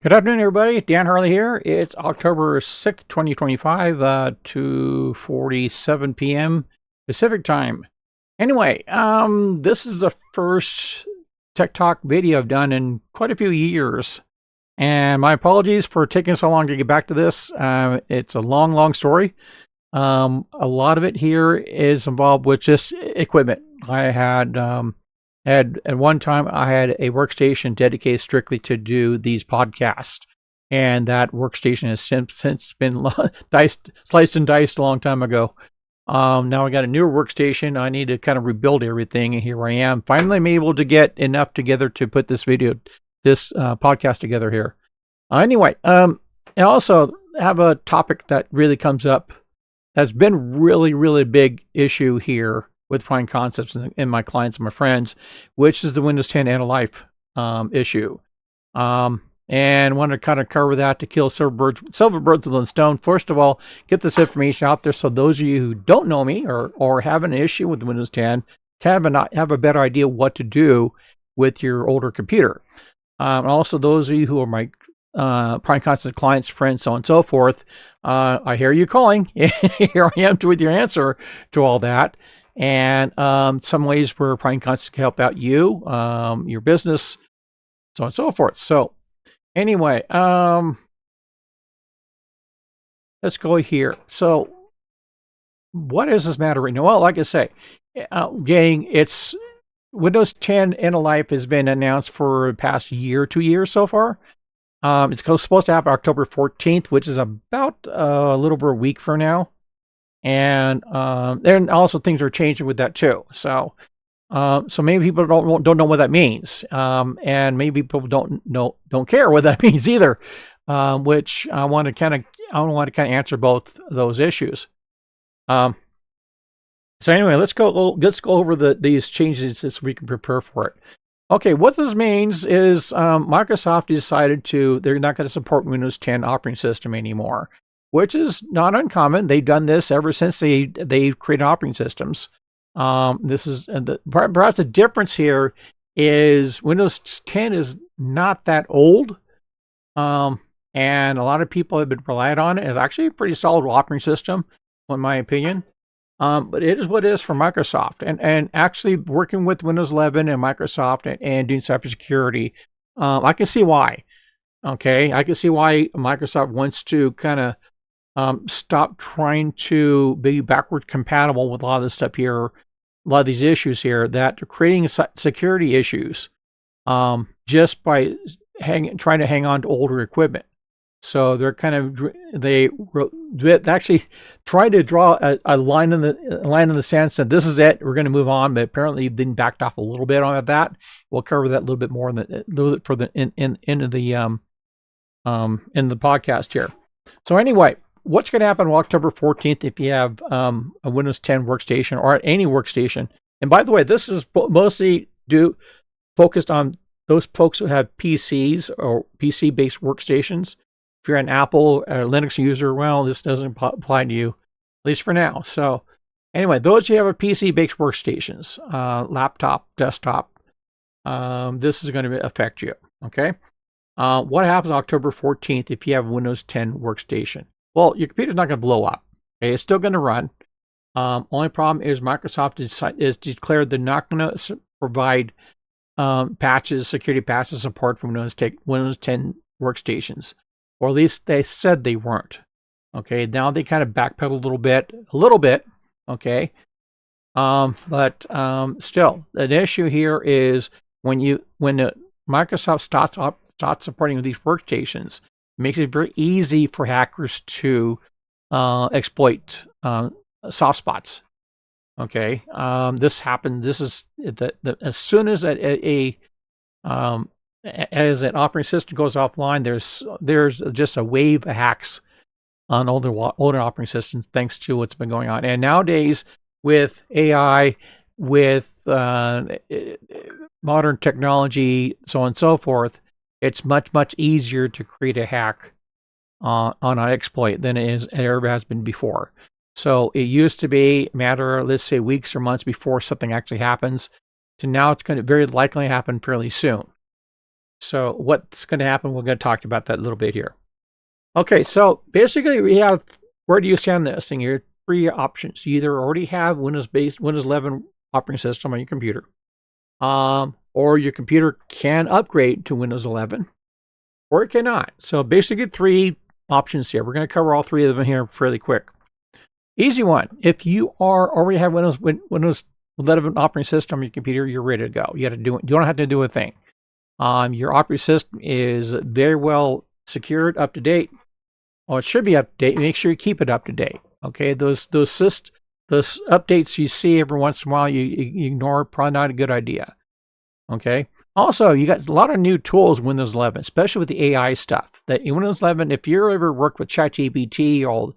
Good afternoon, everybody. Dan Harley here. It's October 6th, 2025, 2:47 p.m. Pacific time. Anyway, this is the first Tech Talk video I've done in quite a few years. And my apologies for taking so long to get back to this. It's a long story. A lot of it here is involved with just equipment. I had at one time, I had a workstation dedicated strictly to do these podcasts. And that workstation has since been sliced and diced a long time ago. Now I got a newer workstation. I need to kind of rebuild everything. And here I am. Finally, I'm able to get enough together to put this podcast together here. Anyway, I also have a topic that really comes up that's been really big issue here with PrimeConcepts and my clients and my friends, which is the Windows 10 end of life issue. And want to kind of cover that to kill several birds with one stone. First of all, get this information out there so those of you who don't know me or have an issue with Windows 10 can have a better idea what to do with your older computer. And also those of you who are my PrimeConcepts clients, friends, so on and so forth. I hear you calling. Here I am with your answer to all that. And some ways where PrimeConcepts can help out you, your business, so on and so forth. So anyway, let's go here. So what does this matter right now? Well, like I say, it's Windows 10 end of life has been announced for the past year, 2 years so far. It's supposed to happen October 14th, which is about a little over a week from now. And then also things are changing with that too. So maybe people don't know what that means, and maybe people don't care what that means either. Which I want to kind of answer both those issues. So anyway, let's go over these changes so we can prepare for it. Okay, what this means is Microsoft decided they're not going to support Windows 10 operating system anymore, which is not uncommon. They've done this ever since they've created operating systems. This is perhaps the difference here is Windows 10 is not that old, and a lot of people have been relying on it. It's actually a pretty solid operating system, in my opinion. But it is what it is for Microsoft, and actually working with Windows 11 and Microsoft and doing cybersecurity, I can see why. Okay, I can see why Microsoft wants to kind of stop trying to be backward compatible with a lot of this stuff here, a lot of these issues here that are creating security issues just by trying to hang on to older equipment. So they're they actually tried to draw a line in the sand, said this is it, we're going to move on, but apparently then backed off a little bit on that. We'll cover that a little bit more in the podcast here. So anyway, what's going to happen on October 14th if you have a Windows 10 workstation or any workstation? And by the way, this is mostly focused on those folks who have PCs or PC-based workstations. If you're an Apple or Linux user, well, this doesn't apply to you, at least for now. So anyway, those who have a PC-based workstations, laptop, desktop, this is going to affect you, okay? What happens October 14th if you have a Windows 10 workstation? Well, your computer's not going to blow up. Okay? It's still going to run. Only problem is Microsoft is declared they're not going to provide security patches support for Windows 10 workstations. Or at least they said they weren't. Okay, now they kind of backpedal a little bit. Okay, but still, an issue here is when Microsoft starts supporting these workstations, it makes it very easy for hackers to exploit soft spots. Okay, this happened. This is as soon as as an operating system goes offline, there's just a wave of hacks on older operating systems thanks to what's been going on. And nowadays, with AI, with modern technology, so on and so forth, it's much easier to create a hack on an exploit than it ever has been before. So it used to be a matter of, let's say, weeks or months before something actually happens, to now it's going to very likely happen fairly soon. So what's going to happen? We're going to talk about that a little bit here. Okay, so basically we have, where do you stand this thing? Here, three options. You either already have Windows 11 operating system on your computer, or your computer can upgrade to Windows 11, or it cannot. So basically three options here. We're going to cover all three of them here fairly quick. Easy one. If you already have Windows 11 operating system on your computer, you're ready to go. You don't have to do a thing. Your operating system is very well secured, up to date. Well, it should be up to date. Make sure you keep it up to date. Okay, those updates you see every once in a while, you ignore. Probably not a good idea. Okay. Also, you got a lot of new tools in Windows 11, especially with the AI stuff. That in Windows 11, if you ever worked with ChatGPT or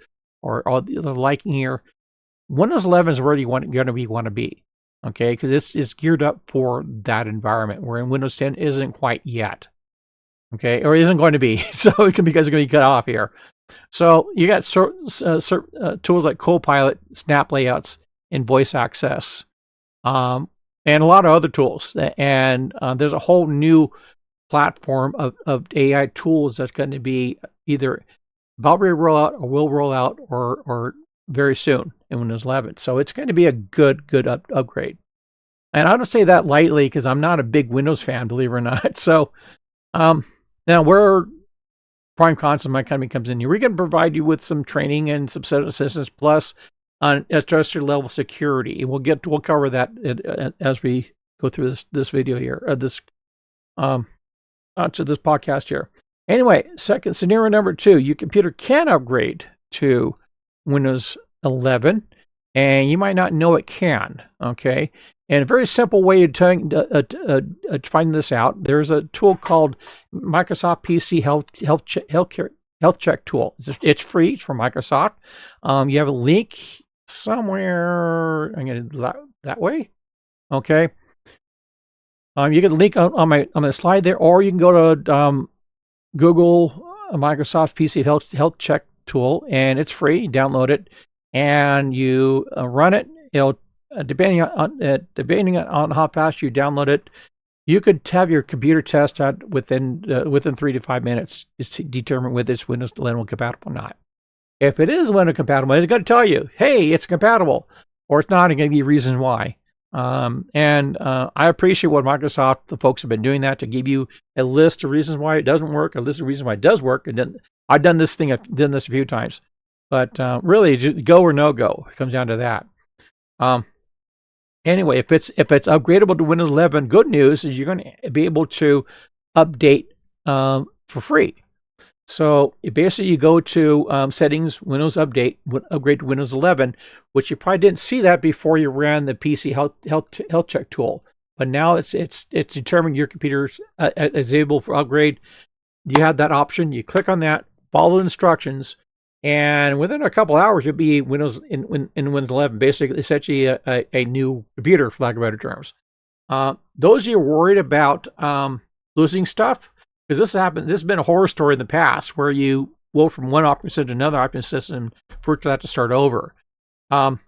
the other liking here, Windows 11 is where you want to be. Okay, because it's geared up for that environment, where in Windows 10 isn't quite yet. Okay, or isn't going to be. So it can, because it's going to be cut off here. So you got tools like Copilot, Snap Layouts, and Voice Access, and a lot of other tools. And there's a whole new platform of AI tools that's going to be either about to roll out or will roll out or very soon in Windows 11. So it's going to be a good upgrade. And I don't say that lightly because I'm not a big Windows fan, believe it or not. So now where PrimeConcepts my company comes in here, we can provide you with some training and some set assistance plus on trusted level security. We'll cover that as we go through this video here, to this podcast here. Anyway, second scenario number 2, your computer can upgrade to Windows 11, and you might not know it can. Okay, and a very simple way of finding this out, there's a tool called Microsoft PC Health Check tool. It's free. It's from Microsoft. You have a link somewhere. I'm going to do that way. Okay. You get a link on my slide there, or you can go to Google Microsoft PC Health Check tool, and it's free. You download it and you run it. It'll depending on how fast you download it, you could have your computer test out within 3 to 5 minutes to determine whether it's Windows 11 compatible or not. If it is Windows compatible, it's going to tell you, hey, it's compatible, or it's not, and give you reasons why. I appreciate what Microsoft, the folks have been doing that to give you a list of reasons why it doesn't work, a list of reasons why it does work. And then I've done this a few times, but really, just go or no go. It comes down to that. Anyway, if it's upgradable to Windows 11, good news is you're going to be able to update for free. So basically, you go to settings, Windows upgrade to Windows 11, which you probably didn't see that before you ran the PC Health Check tool. But now it's determined your computer is able for upgrade. You have that option. You click on that, follow the instructions, and within a couple hours, you'll be in Windows 11. Basically, essentially a new computer, for lack of better terms. Those of you worried about losing stuff, because this has been a horror story in the past, where you go from one operating system to another operating system for that to start over. To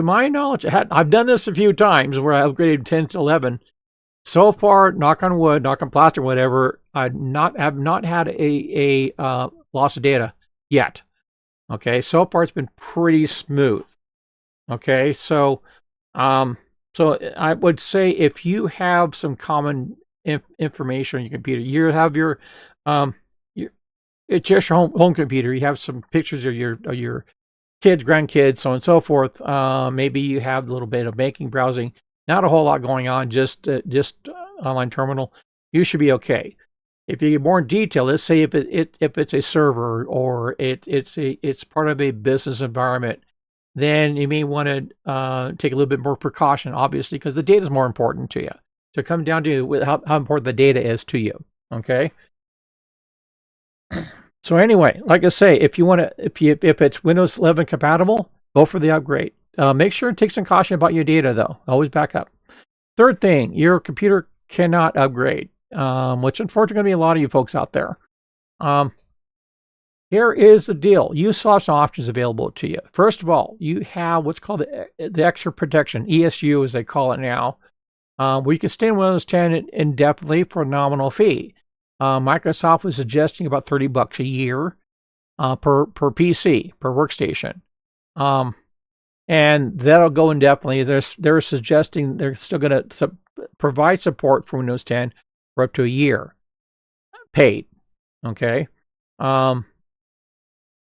my knowledge, I've done this a few times where I upgraded 10 to 11. So far, knock on wood, knock on plaster, whatever, have not had a loss of data yet. Okay, so far it's been pretty smooth. Okay, so I would say if you have some common information on your computer, you have it's just your home computer. You have some pictures of your kids, grandkids, so on and so forth. Maybe you have a little bit of banking, browsing. Not a whole lot going on. Just online terminal. You should be okay. If you get more in detail, let's say if it's a server or it's part of a business environment, then you may want to take a little bit more precaution, obviously, because the data is more important to you. So come down to how important the data is to you. Okay. So anyway, like I say, if it's Windows 11 compatible, go for the upgrade. Make sure and take some caution about your data, though. Always back up. Third thing, your computer cannot upgrade, which unfortunately going to be a lot of you folks out there. Here is the deal. You still have some options available to you. First of all, you have what's called the extra protection, ESU as they call it now. We can stay in Windows 10 indefinitely for a nominal fee. Microsoft was suggesting about $30 a year per PC, per workstation. And that'll go indefinitely. They're suggesting they're still going to provide support for Windows 10 for up to a year, paid. Okay. So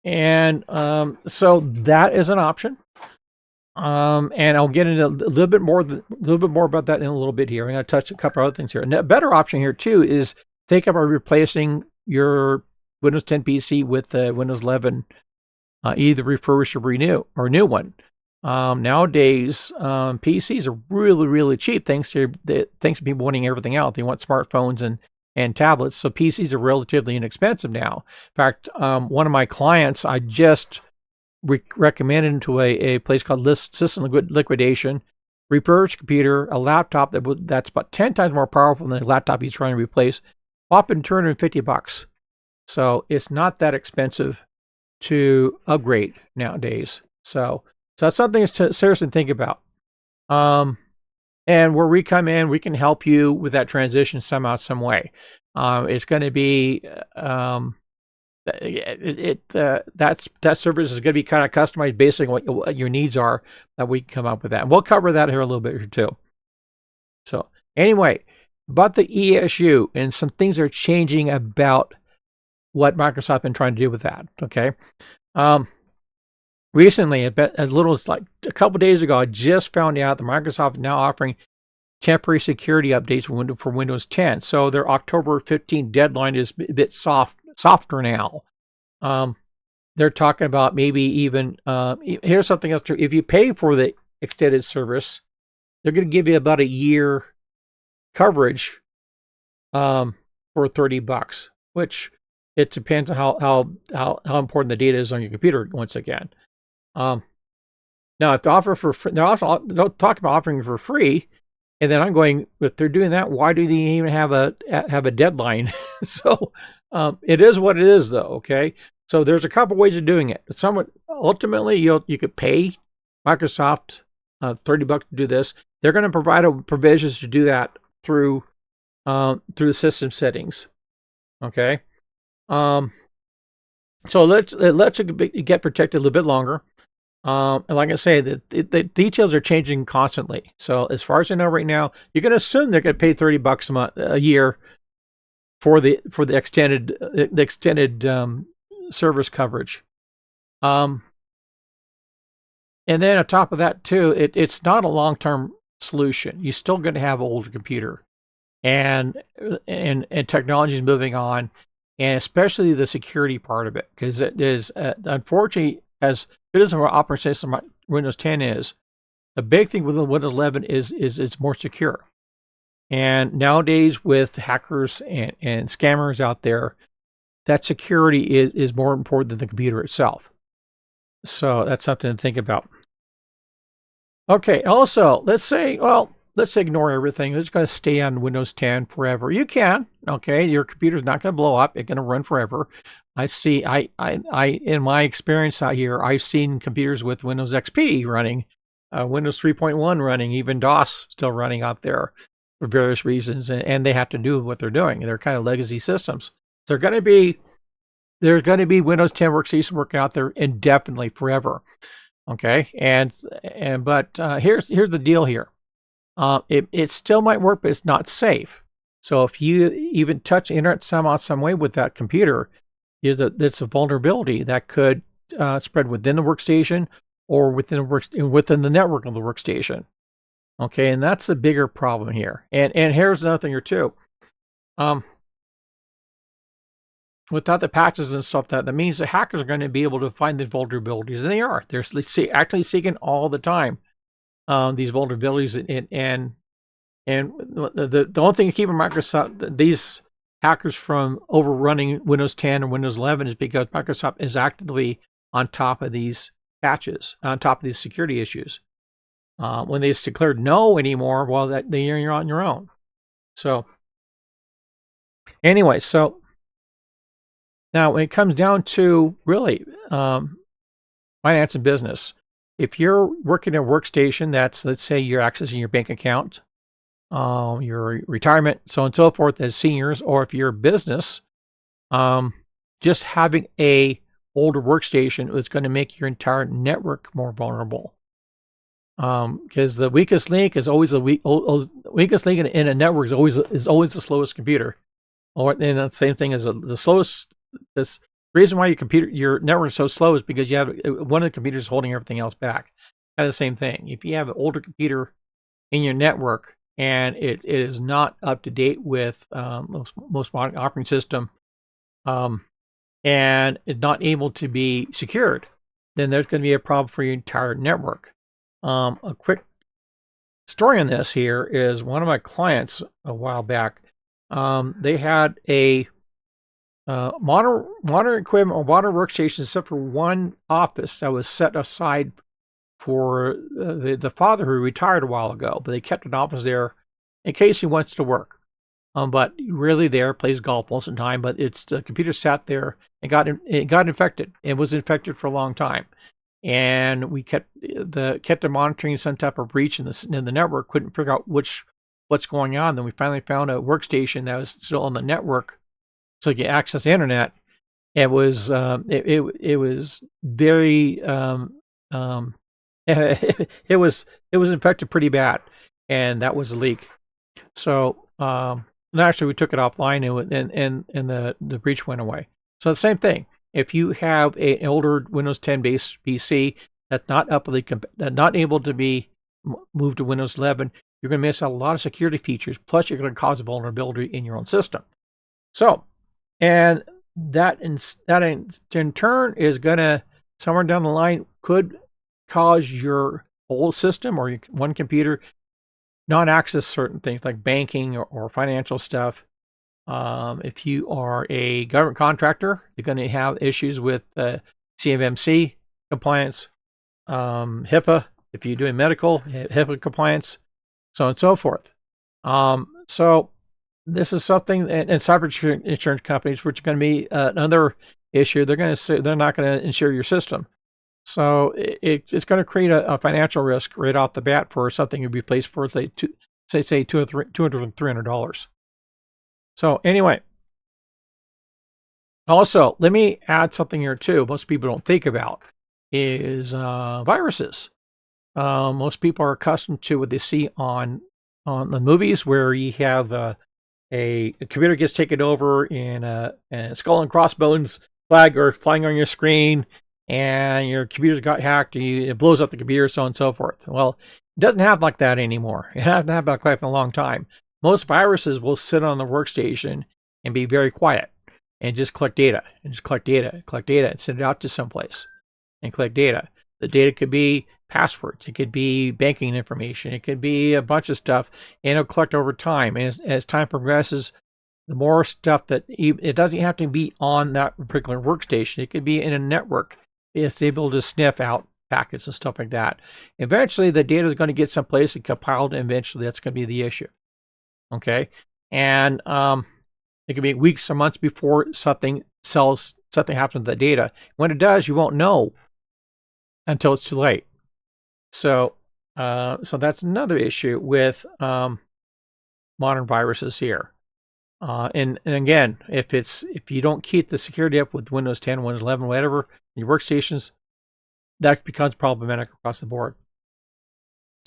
that is an option. And I'll get into a little bit more about that in a little bit here. I'm going to touch a couple other things here. And a better option here too is think about replacing your Windows 10 PC with Windows 11, either refurbish or renew or new one. Nowadays, PCs are really, really cheap thanks to people wanting everything out. They want smartphones and tablets, so PCs are relatively inexpensive now. In fact, one of my clients, I just recommended to a place called System Liquidation, refurbished computer, a laptop that's about 10 times more powerful than the laptop he's trying to replace, whopping $250. So it's not that expensive to upgrade nowadays. So that's something to seriously think about. And where we come in, we can help you with that transition somehow, some way. It's going to be that service is going to be kind of customized based on what your needs are. That we can come up with that. And we'll cover that here a little bit here too. So anyway, about the ESU and some things are changing about what Microsoft has been trying to do with that. Okay. Recently, as little as like a couple days ago, I just found out that Microsoft is now offering temporary security updates for Windows 10. So their October 15th deadline is a bit softer now. They're talking about maybe even, here's something else true. If you pay for the extended service, they're going to give you about a year coverage for $30, which it depends on how important the data is on your computer once again. Now, if they offer for free, they'll talk about offering for free, and then I'm going, if they're doing that, why do they even have a deadline? So it is what it is, though. Okay, so there's a couple ways of doing it. Ultimately, you could pay Microsoft $30 to do this. They're going to provide provisions to do that through the system settings. Okay, so let's get protected a little bit longer. And like I say, the details are changing constantly. So as far as I know right now, you're going to assume they're going to pay $30 a year for the extended service coverage. And then on top of that too, it's not a long-term solution. You're still going to have an older computer, and technology is moving on, and especially the security part of it, because it is unfortunately, as good as our operating system Windows 10 is, the big thing with Windows 11 is it's more secure. And nowadays, with hackers and scammers out there, that security is more important than the computer itself. So that's something to think about. Okay, also, let's ignore everything. It's going to stay on Windows 10 forever. You can, okay? Your computer's not going to blow up. It's going to run forever. I in my experience out here, I've seen computers with Windows XP running, Windows 3.1 running, even DOS still running out there for various reasons, and they have to do what they're doing. They're kind of legacy systems. There's going to be Windows 10 workstations working out there indefinitely forever. Okay, but here's the deal here. It still might work, but it's not safe. So if you even touch the internet somehow, some way with that computer, it's a vulnerability that could spread within the workstation or within the network of the workstation. Okay, and that's the bigger problem here. And here's another thing or two. Without the patches and stuff, that means the hackers are going to be able to find the vulnerabilities, and they are. They're actually seeking all the time these vulnerabilities, and the only thing keeping Microsoft, these hackers, from overrunning Windows 10 or Windows 11 is because Microsoft is actively on top of these patches, on top of these security issues. When they just declared no anymore, well, you're on your own. So anyway, so now when it comes down to really finance and business, if you're working at a workstation that's, let's say you're accessing your bank account, your retirement, so on and so forth as seniors, or if you're a business, just having a older workstation is going to make your entire network more vulnerable. Because the weakest link is always weakest link in a network is always the slowest computer. Or and the same thing as the slowest. This reason why your network is so slow is because you have one of the computers holding everything else back. Kind of the same thing. If you have an older computer in your network and it is not up to date with most modern operating system, and it's not able to be secured, then there's going to be a problem for your entire network. A quick story on this here is one of my clients a while back. They had a modern equipment or modern workstation, except for one office that was set aside for the father who retired a while ago, but they kept an office there in case he wants to work. But really there, plays golf most of the time, but it's the computer sat there and got infected. It was infected for a long time. And we kept monitoring some type of breach in the network, couldn't figure out what's going on. Then we finally found a workstation that was still on the network, so you could access the internet. It was it was very it was infected pretty bad, and that was a leak. So actually we took it offline, and the breach went away. So the same thing. If you have an older Windows 10 based PC that's not able to be moved to Windows 11, you're going to miss out a lot of security features. Plus, you're going to cause a vulnerability in your own system. So, and that in turn is going to, somewhere down the line, could cause your whole system or one computer not access certain things like banking or financial stuff. If you are a government contractor, you're going to have issues with CMMC compliance, HIPAA. If you're doing medical, HIPAA compliance, so on and so forth. So this is something, and cyber insurance companies, which are going to be another issue. They're going to say they're not going to insure your system. So it's going to create a financial risk right off the bat for something you'd be placed for, say $200 or $300. So anyway, also, let me add something here too. Most people don't think about is viruses. Most people are accustomed to what they see on the movies, where you have a computer gets taken over and a skull and crossbones flag are flying on your screen, and your computer's got hacked, and it blows up the computer, so on and so forth. Well, it doesn't happen like that anymore. It hasn't happened like that in a long time. Most viruses will sit on the workstation and be very quiet and just collect data and send it out to someplace and collect data. The data could be passwords, it could be banking information, it could be a bunch of stuff, and it'll collect over time. And as time progresses, the more stuff that it doesn't have to be on that particular workstation, it could be in a network. It's able to sniff out packets and stuff like that. Eventually, the data is going to get someplace and compiled, and eventually that's going to be the issue. Okay, and it could be weeks or months before something happens with the data. When it does, you won't know until it's too late. So that's another issue with modern viruses here. And again, if you don't keep the security up with Windows 10, Windows 11, whatever, your workstations, that becomes problematic across the board.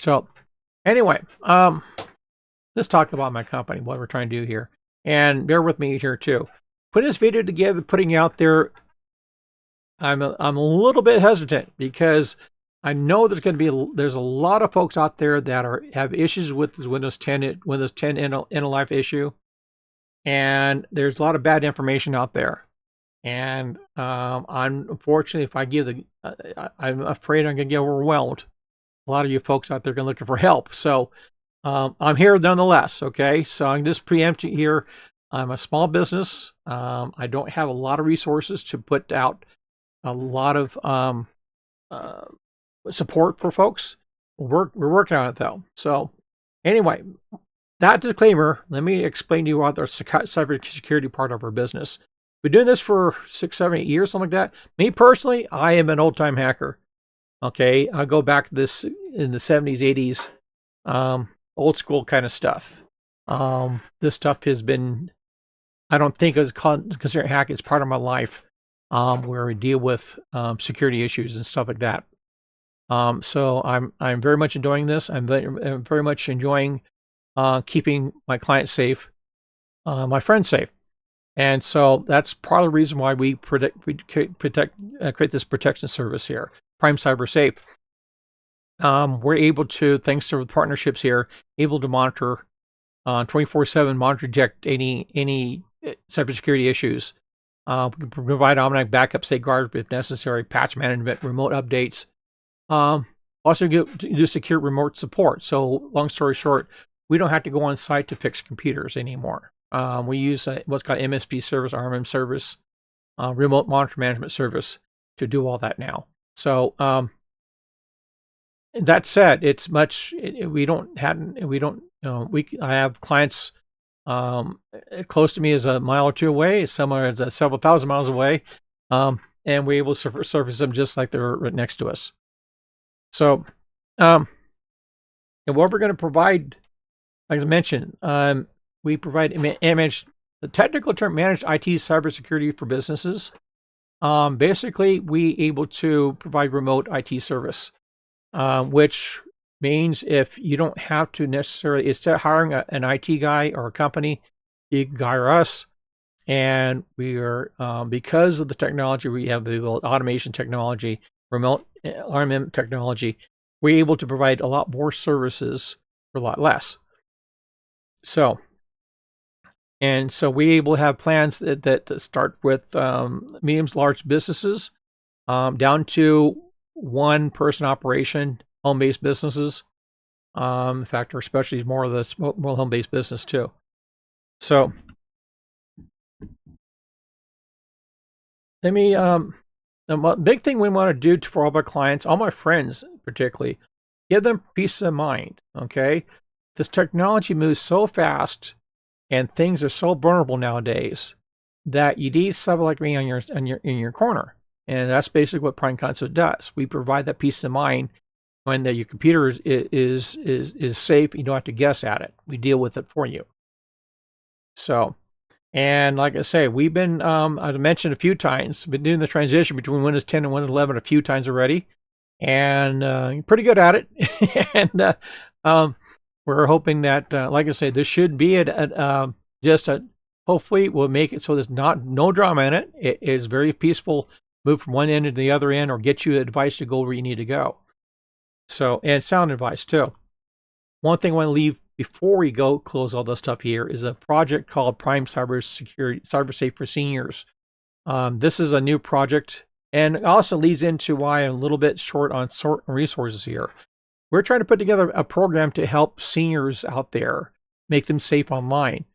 So anyway, let's talk about my company, what we're trying to do here. And bear with me here too. Putting this video together, putting it out there, I'm a little bit hesitant because I know there's a lot of folks out there that have issues with the Windows 10 end of life issue, and there's a lot of bad information out there. And unfortunately, if I give I'm afraid I'm going to get overwhelmed. A lot of you folks out there are going to looking for help. So I'm here nonetheless. Okay, so I'm just preempting here. I'm a small business. I don't have a lot of resources to put out a lot of support for folks. We're working on it though. So anyway, that disclaimer, let me explain to you about the cybersecurity part of our business. We've been doing this for 6, 7, 8 years, something like that. Me personally, I am an old-time hacker. Okay, I go back to this in the 70s, 80s. old school kind of stuff. This stuff has been, I don't think it's considered a hack. It's part of my life, where we deal with security issues and stuff like that. So I'm very much enjoying this. I'm very much enjoying keeping my clients safe, my friends safe. And so that's part of the reason why we create this protection service here, CyberSafe. We're able to, thanks to the partnerships here, able to monitor 24/7, monitor, detect any cybersecurity issues. We can provide automatic backup, safeguards if necessary, patch management, remote updates. Also do secure remote support. So long story short, we don't have to go on site to fix computers anymore. We use what's called MSP service, RMM service, remote monitor management service to do all that now. So that said, it's much. I have clients close to me is a mile or two away. Somewhere is several thousand miles away, and we're able to service them just like they're right next to us. So, and what we're going to provide, like I mentioned, we provide the technical term managed IT cybersecurity for businesses. Basically, we able to provide remote IT service, which means if you don't have to necessarily, instead of hiring an IT guy or a company, you can hire us. And we are, because of the technology, we have the automation technology, remote RMM technology, we're able to provide a lot more services for a lot less. So we're able to have plans that start with medium to large businesses, down to one-person operation, home-based businesses. In fact, our specialty is more home-based business too. So let me, the big thing we want to do for all of our clients, all my friends particularly, give them peace of mind. Okay, this technology moves so fast, and things are so vulnerable nowadays that you need someone like me in your corner. And that's basically what PrimeConcepts does. We provide that peace of mind when your computer is safe. You don't have to guess at it. We deal with it for you. So, and like I say, we've been, as I mentioned a few times, been doing the transition between Windows 10 and Windows 11 a few times already, and pretty good at it. And we're hoping that, like I say, this should be hopefully we'll make it so there's no drama in it. It is very peaceful. Move from one end to the other end, or get you advice to go where you need to go. So, and sound advice too. One thing I want to leave before we go close all this stuff here is a project called CyberSafe for Seniors. This is a new project, and it also leads into why I'm a little bit short on resources here. We're trying to put together a program to help seniors out there, make them safe online.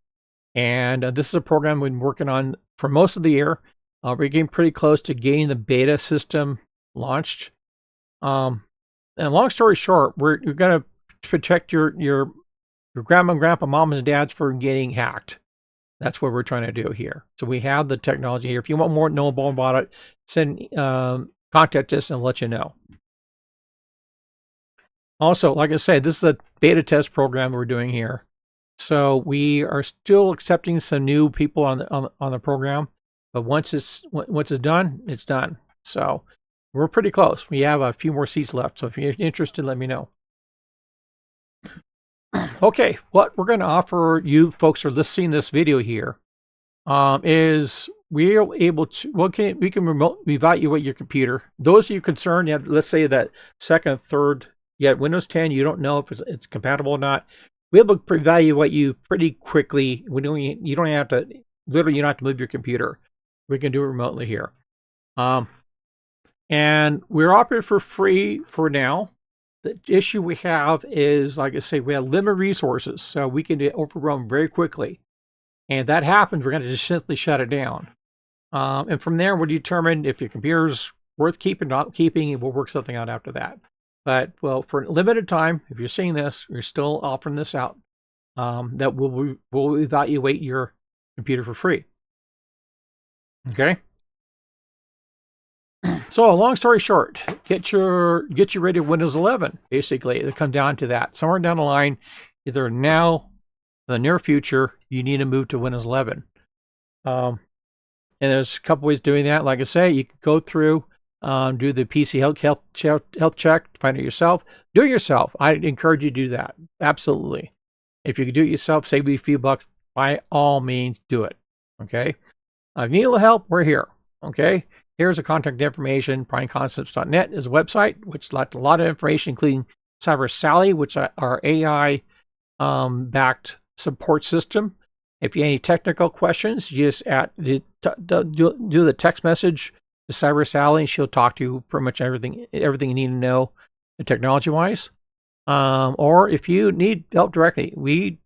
And this is a program we've been working on for most of the year. We're getting pretty close to getting the beta system launched. And long story short, we're going to protect your grandma and grandpa, moms and dads from getting hacked. That's what we're trying to do here. So we have the technology here. If you want more to know about it, contact us and we'll let you know. Also, like I said, this is a beta test program we're doing here. So we are still accepting some new people on the program, but once it's done, it's done. So we're pretty close. We have a few more seats left. So if you're interested, let me know. Okay, what we're going to offer you folks who are seeing this video here is we're able to, we can remotely evaluate your computer. Those of you concerned, you have, let's say that second, third, you got Windows 10, you don't know if it's compatible or not. We'll be able to evaluate you pretty quickly. You don't have to, literally, you don't have to move your computer. We can do it remotely here. And we're operating for free for now. The issue we have is, like I say, we have limited resources, so we can overrun very quickly. And if that happens, we're going to just simply shut it down. And from there, we'll determine if your computer's worth keeping, not keeping, and we'll work something out after that. But, well, for a limited time, if you're seeing this, we're still offering this out, that we'll evaluate your computer for free. Okay? So, long story short, get you ready for Windows 11. Basically, it'll come down to that. Somewhere down the line, either now, in the near future, you need to move to Windows 11. And there's a couple ways of doing that. Like I say, you can go through, do the PC health check, find it yourself. Do it yourself. I encourage you to do that. Absolutely. If you can do it yourself, save you a few bucks, by all means, do it. Okay? If you need a little help, we're here. Okay? Here's the contact information. PrimeConcepts.net is a website, which has a lot of information, including CyberSally, which are our AI backed support system. If you have any technical questions, you just do the text message to CyberSally, and she'll talk to you pretty much everything you need to know technology-wise. Or if you need help directly, we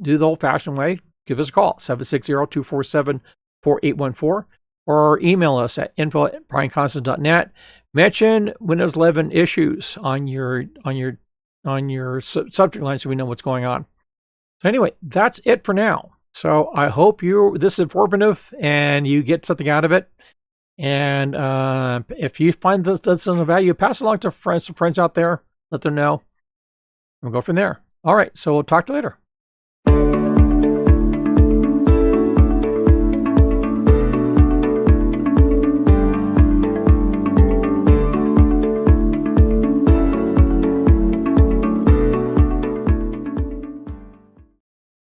do the old-fashioned way. Give us a call, 760-247-4814, or email us at info@primeconcepts.net. Mention Windows 11 issues on your subject line so we know what's going on. So anyway, that's it for now. So I hope this is informative and you get something out of it. And if you find that's of value, pass it along to friends out there. Let them know. We'll go from there. All right. So we'll talk to you later.